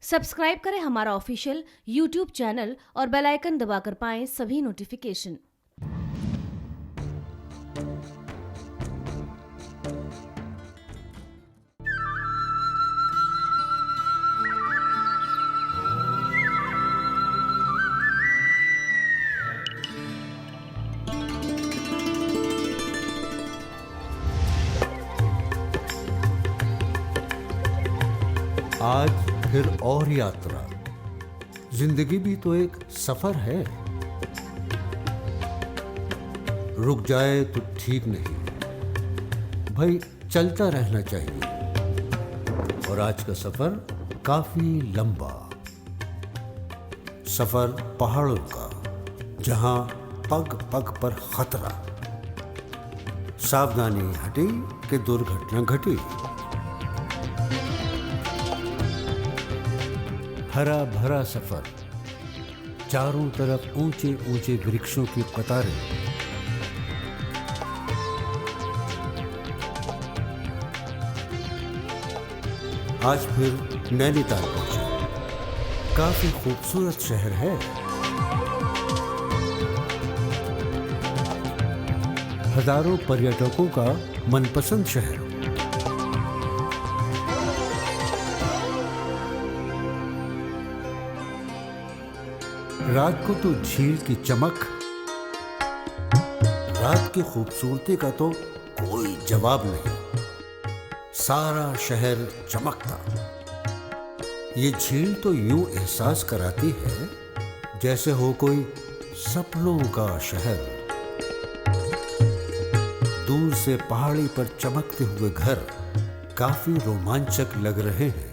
Subscribe करें हमारा official YouTube channel और बेल आइकन दबाकर पाएं सभी नोटिफिकेशन। आज फिर और यात्रा। जिंदगी भी तो एक सफर है। रुक जाए तो ठीक नहीं भाई, चलता रहना चाहिए। और आज का सफर काफी लंबा, सफर पहाड़ों का, जहां पग पग पर खतरा। सावधानी हटी कि दुर्घटना घटी। हरा भरा सफर, चारों तरफ ऊंचे ऊंचे वृक्षों की कतारें। आज फिर नैनीताल पहुंचे। काफी खूबसूरत शहर है। हजारों पर्यटकों का मनपसंद शहर। रात को तो झील की चमक, रात की खूबसूरती का तो कोई जवाब नहीं। सारा शहर चमकता। ये झील तो यूं एहसास कराती है जैसे हो कोई सपनों का शहर। दूर से पहाड़ी पर चमकते हुए घर काफी रोमांचक लग रहे हैं।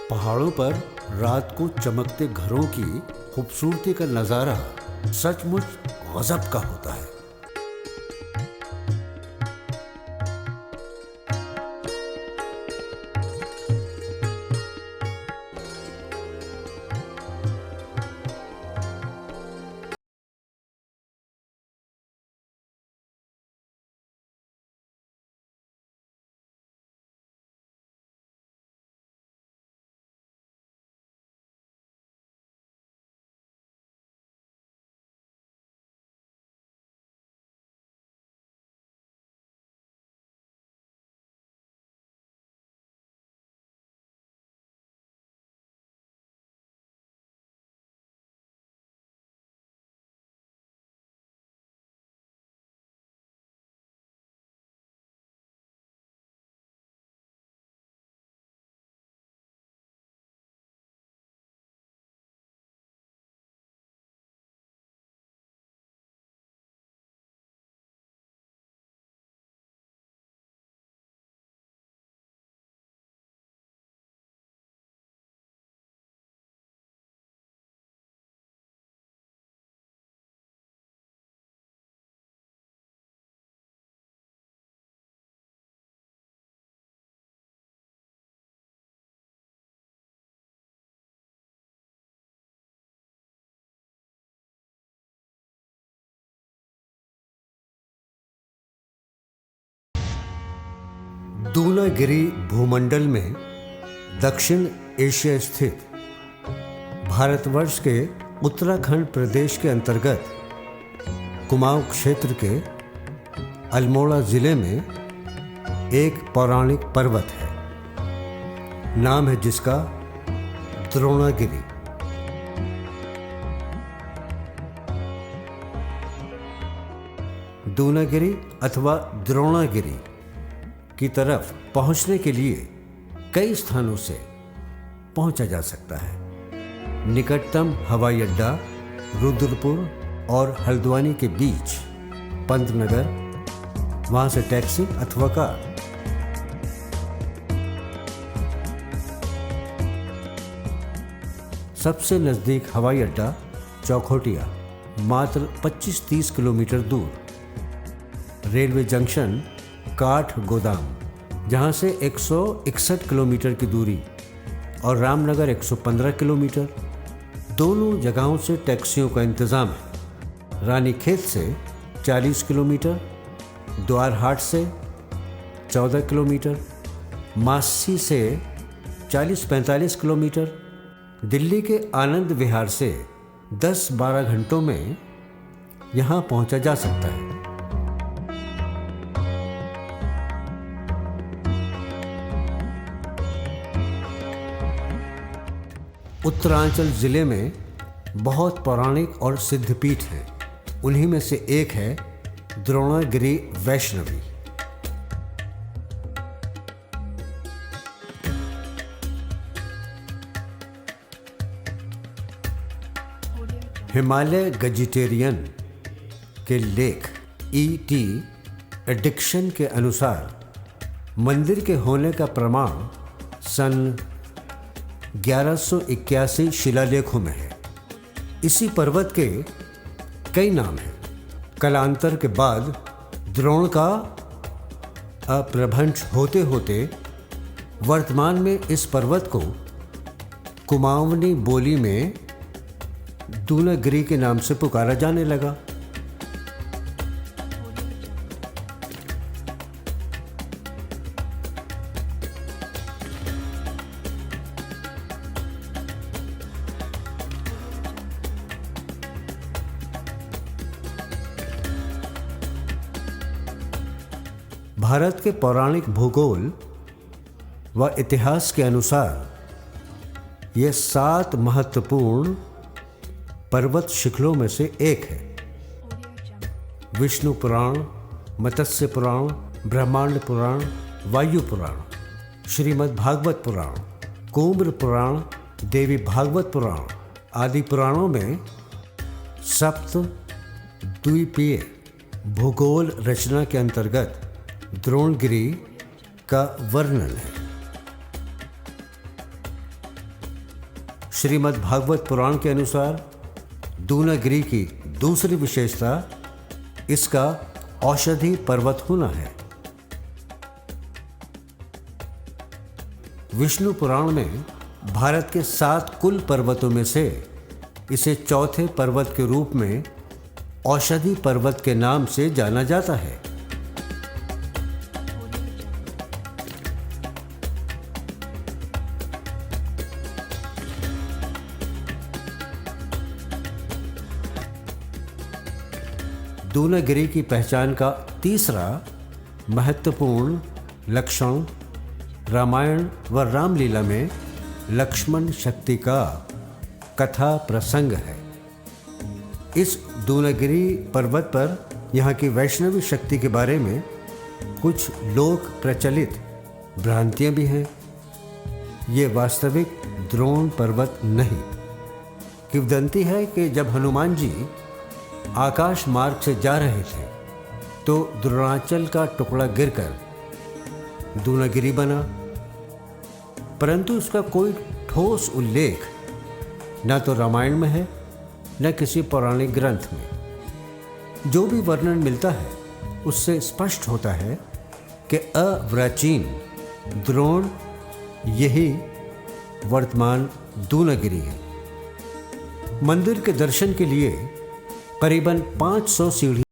पहाड़ों पर रात को चमकते घरों की खूबसूरती का नजारा सचमुच गजब का होता है। दूनागिरी भूमंडल में दक्षिण एशिया स्थित भारतवर्ष के उत्तराखंड प्रदेश के अंतर्गत कुमाऊं क्षेत्र के अल्मोड़ा जिले में एक पौराणिक पर्वत है। नाम है जिसका द्रोणागिरी। दूनागिरी अथवा द्रोणागिरी की तरफ पहुंचने के लिए कई स्थानों से पहुंचा जा सकता है। निकटतम हवाई अड्डा रुद्रपुर और हल्द्वानी के बीच पंतनगर, वहां से टैक्सी अथवा कार। सबसे नजदीक हवाई अड्डा चौखोटिया, मात्र 25-30 किलोमीटर दूर। रेलवे जंक्शन काठ गोदाम, जहां से 161 किलोमीटर की दूरी, और रामनगर 115 किलोमीटर। दोनों जगहों से टैक्सियों का इंतजाम है। रानीखेत से 40 किलोमीटर, द्वारहाट से 14 किलोमीटर, मासी से 40-45 किलोमीटर, दिल्ली के आनंद विहार से 10-12 घंटों में यहाँ पहुँचा जा सकता है। उत्तरांचल जिले में बहुत पौराणिक और सिद्धपीठ हैं। उन्हीं में से एक है द्रोणागिरी वैष्णवी। हिमालय गजिटेरियन के लेख E.T. एडिक्शन के अनुसार मंदिर के होने का प्रमाण सन 1181 शिलालेखों में है। इसी पर्वत के कई नाम हैं। कालांतर के बाद द्रोण का अपभ्रंश होते होते वर्तमान में इस पर्वत को कुमाऊनी बोली में दूनागिरी के नाम से पुकारा जाने लगा। भारत के पौराणिक भूगोल व इतिहास के अनुसार यह 7 महत्वपूर्ण पर्वत शिखरों में से एक है। विष्णु पुराण, मत्स्य पुराण, ब्रह्मांड पुराण, वायु पुराण, श्रीमद् भागवत पुराण, कुम्भ पुराण, देवी भागवत पुराण आदि पुराणों में सप्त द्वीपीय भूगोल रचना के अंतर्गत द्रोणगिरी का वर्णन है। श्रीमद् भागवत पुराण के अनुसार दूनागिरी की दूसरी विशेषता इसका औषधि पर्वत होना है। विष्णु पुराण में भारत के 7 कुल पर्वतों में से इसे चौथे पर्वत के रूप में औषधि पर्वत के नाम से जाना जाता है। दूनागिरी की पहचान का तीसरा महत्वपूर्ण लक्षण रामायण व रामलीला में लक्ष्मण शक्ति का कथा प्रसंग है। इस दूनागिरी पर्वत पर यहाँ की वैष्णवी शक्ति के बारे में कुछ लोक प्रचलित भ्रांतियाँ भी हैं। ये वास्तविक द्रोण पर्वत नहीं। किंवदंती है कि जब हनुमान जी आकाश मार्ग से जा रहे थे तो द्रोणाचल का टुकड़ा गिरकर दूनागिरी बना, परंतु उसका कोई ठोस उल्लेख न तो रामायण में है न किसी पौराणिक ग्रंथ में। जो भी वर्णन मिलता है उससे स्पष्ट होता है कि अप्राचीन द्रोण यही वर्तमान दूनागिरी है। मंदिर के दर्शन के लिए करीबन 500 सीढ़ी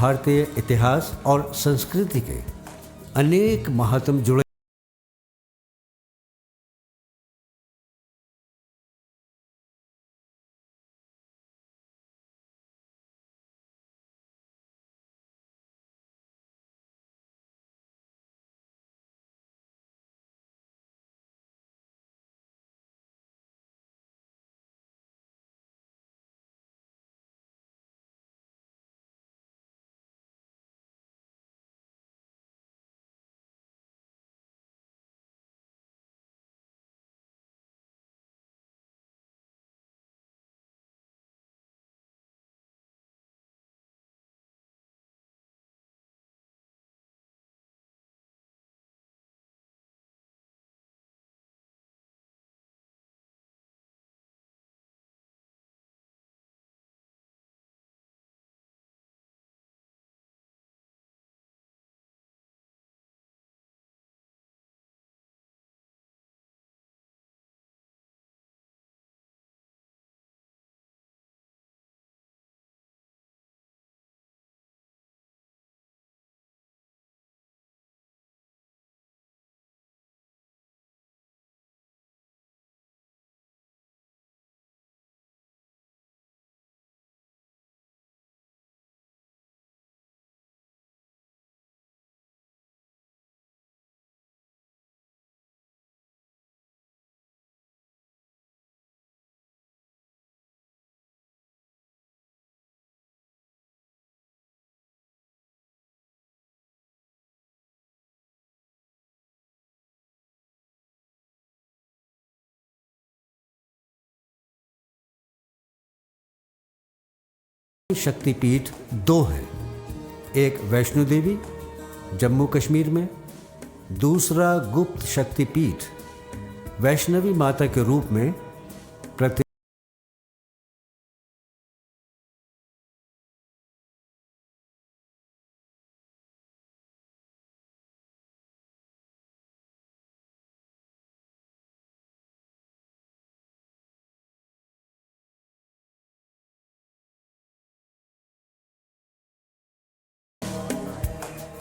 भारतीय इतिहास और संस्कृति के अनेक महात्म जुड़े। शक्तिपीठ दो हैं, एक वैष्णो देवी जम्मू कश्मीर में, दूसरा गुप्त शक्तिपीठ वैष्णवी माता के रूप में प्रति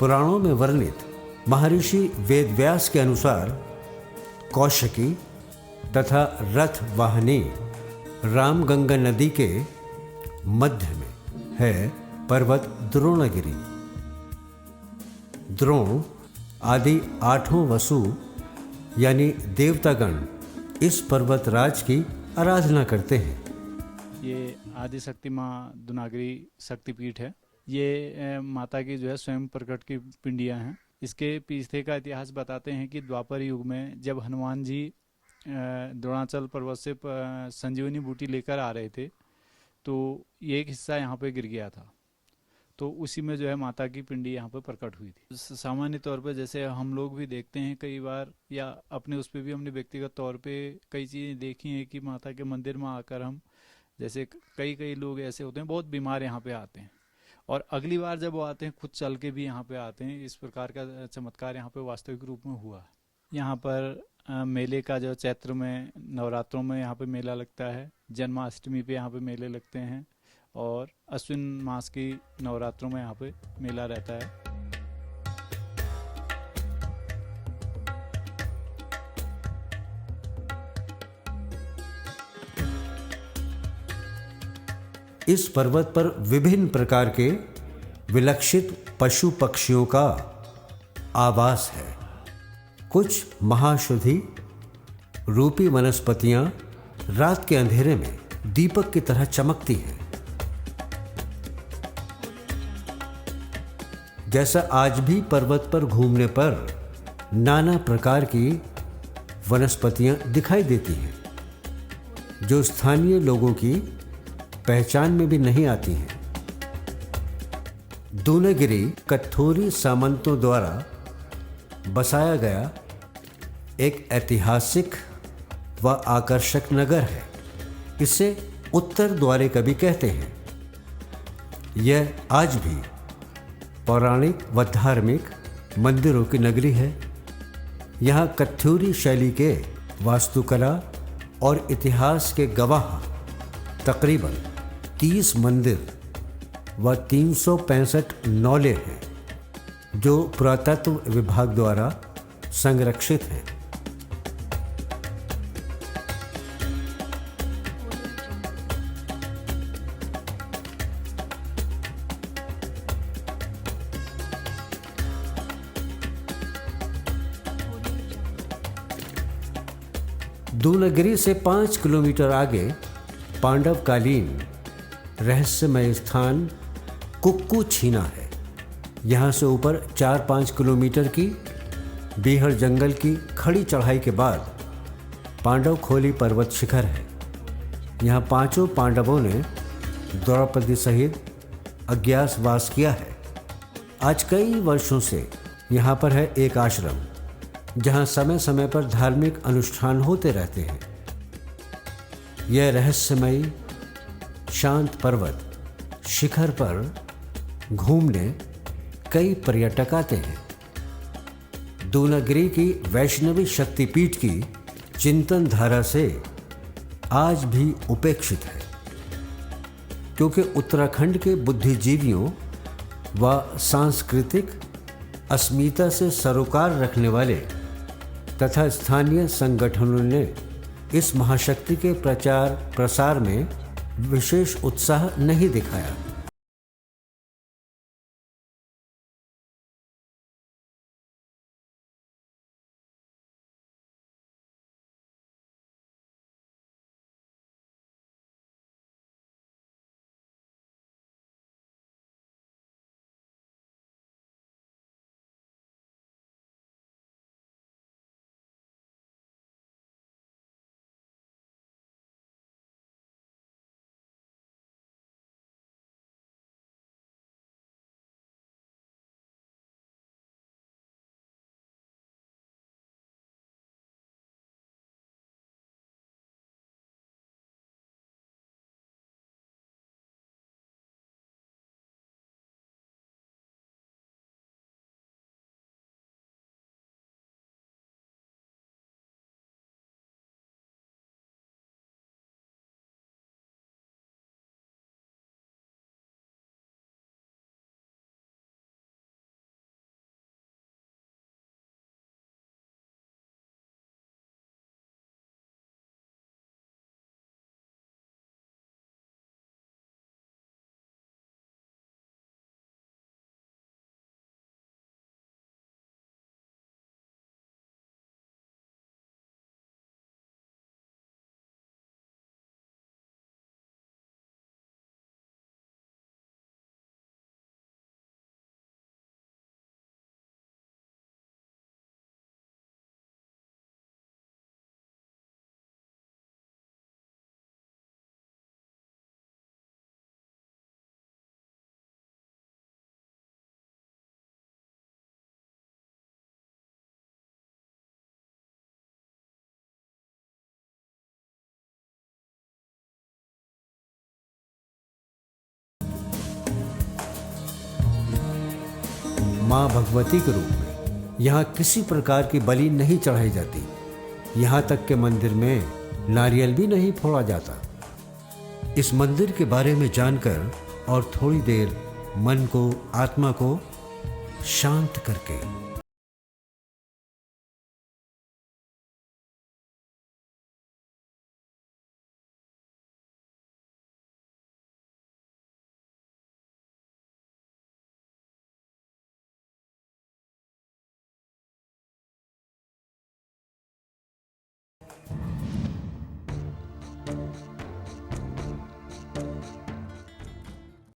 पुराणों में वर्णित महर्षि वेदव्यास के अनुसार कौशिकी तथा रथ वाहनी रामगंगा नदी के मध्य में है पर्वत द्रोणगिरी। द्रोण आदि आठों वसु यानी देवतागण इस पर्वतराज की आराधना करते हैं। ये आदिशक्ति माँ दुनागरी शक्तिपीठ है। ये माता की जो है स्वयं प्रकट की पिंडियाँ हैं। इसके पीछे का इतिहास बताते हैं कि द्वापर युग में जब हनुमान जी द्रोणाचल पर्वत से संजीवनी बूटी लेकर आ रहे थे तो ये एक हिस्सा यहाँ पे गिर गया था, तो उसी में जो है माता की पिंडी यहाँ पे प्रकट हुई थी। सामान्य तौर पे जैसे हम लोग भी देखते हैं कई बार, या अपने उस पर भी हमने व्यक्तिगत तौर पे कई चीज़ें देखी हैं कि माता के मंदिर में आकर हम, जैसे कई लोग ऐसे होते हैं बहुत बीमार यहाँ पे आते हैं और अगली बार जब वो आते हैं खुद चल के भी यहाँ पे आते हैं। इस प्रकार का चमत्कार यहाँ पे वास्तविक रूप में हुआ। यहाँ पर मेले का जो चैत्र में नवरात्रों में यहाँ पे मेला लगता है, जन्माष्टमी पे यहाँ पे मेले लगते हैं और अश्विन मास की नवरात्रों में यहाँ पे मेला रहता है। इस पर्वत पर विभिन्न प्रकार के विलक्षित पशु पक्षियों का आवास है। कुछ महाशुद्धि रूपी वनस्पतियां रात के अंधेरे में दीपक की तरह चमकती हैं। जैसा आज भी पर्वत पर घूमने पर नाना प्रकार की वनस्पतियां दिखाई देती हैं, जो स्थानीय लोगों की पहचान में भी नहीं आती हैं। दूनागिरी कत्थोरी सामंतों द्वारा बसाया गया एक ऐतिहासिक व आकर्षक नगर है। इसे उत्तर द्वारिका भी कहते हैं। यह आज भी पौराणिक व धार्मिक मंदिरों की नगरी है। यहाँ कत्थूरी शैली के वास्तुकला और इतिहास के गवाह तकरीबन 30 मंदिर व 365 नौले हैं जो पुरातत्व विभाग द्वारा संरक्षित हैं। दूनगिरी से 5 किलोमीटर आगे पांडवकालीन रहस्यमय स्थान कुक्कू छीना है। यहाँ से ऊपर 4-5 किलोमीटर की बीहड़ जंगल की खड़ी चढ़ाई के बाद पांडव खोली पर्वत शिखर है। यहाँ पांचों पांडवों ने द्रौपदी सहित अज्ञातवास किया है। आज कई वर्षों से यहाँ पर है एक आश्रम जहाँ समय समय पर धार्मिक अनुष्ठान होते रहते हैं। यह रहस्यमयी शांत पर्वत शिखर पर घूमने कई पर्यटक आते हैं। दूनागिरी की वैष्णवी शक्तिपीठ की चिंतन धारा से आज भी उपेक्षित है, क्योंकि उत्तराखंड के बुद्धिजीवियों व सांस्कृतिक अस्मिता से सरोकार रखने वाले तथा स्थानीय संगठनों ने इस महाशक्ति के प्रचार प्रसार में विशेष उत्साह नहीं दिखाया। माँ भगवती के रूप में यहाँ किसी प्रकार की बलि नहीं चढ़ाई जाती। यहाँ तक के मंदिर में नारियल भी नहीं फोड़ा जाता। इस मंदिर के बारे में जानकर और थोड़ी देर मन को आत्मा को शांत करके